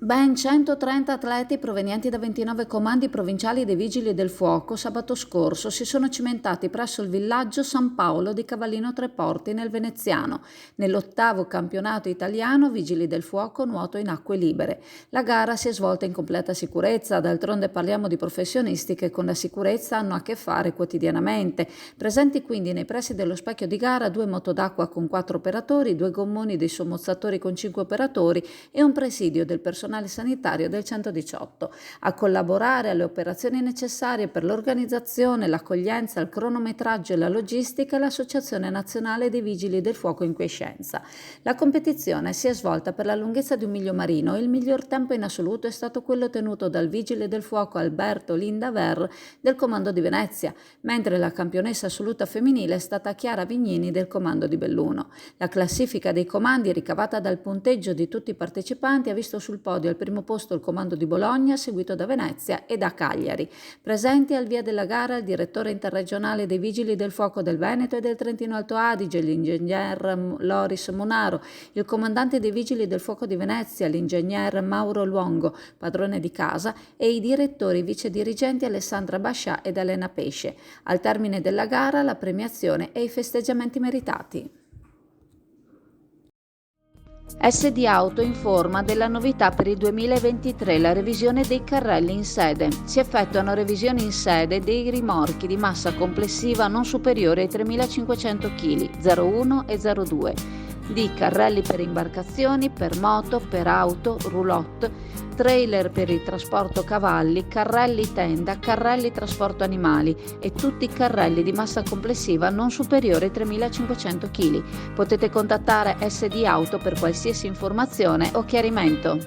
Ben 130 atleti provenienti da 29 comandi provinciali dei Vigili del Fuoco sabato scorso si sono cimentati presso il villaggio San Paolo di Cavallino Treporti nel Veneziano, nell'8° campionato italiano Vigili del Fuoco nuoto in acque libere. La gara si è svolta in completa sicurezza, d'altronde parliamo di professionisti che con la sicurezza hanno a che fare quotidianamente. Presenti quindi nei pressi dello specchio di gara 2 moto d'acqua con 4 operatori, 2 gommoni dei sommozzatori con 5 operatori e un presidio del personale sanitario del 118. A collaborare alle operazioni necessarie per l'organizzazione, l'accoglienza, il cronometraggio e la logistica l'Associazione Nazionale dei Vigili del Fuoco in quiescenza. La competizione si è svolta per la lunghezza di 1 miglio marino e il miglior tempo in assoluto è stato quello tenuto dal Vigile del Fuoco Alberto Linda Ver del Comando di Venezia, mentre la campionessa assoluta femminile è stata Chiara Vignini del Comando di Belluno. La classifica dei comandi ricavata dal punteggio di tutti i partecipanti ha visto sul podio al primo posto il Comando di Bologna, seguito da Venezia e da Cagliari. Presenti al via della gara il direttore interregionale dei Vigili del Fuoco del Veneto e del Trentino Alto Adige, l'ingegner Loris Munaro, il comandante dei Vigili del Fuoco di Venezia, l'ingegner Mauro Luongo, padrone di casa, e i direttori vice dirigenti Alessandra Bascià ed Elena Pesce. Al termine della gara la premiazione e i festeggiamenti meritati. SD Auto informa della novità per il 2023, la revisione dei carrelli in sede. Si effettuano revisioni in sede dei rimorchi di massa complessiva non superiore ai 3.500 kg, 01 e 02, di carrelli per imbarcazioni, per moto, per auto, roulotte, trailer per il trasporto cavalli, carrelli tenda, carrelli trasporto animali e tutti i carrelli di massa complessiva non superiore ai 3.500 kg. Potete contattare SD Auto per qualsiasi informazione o chiarimento.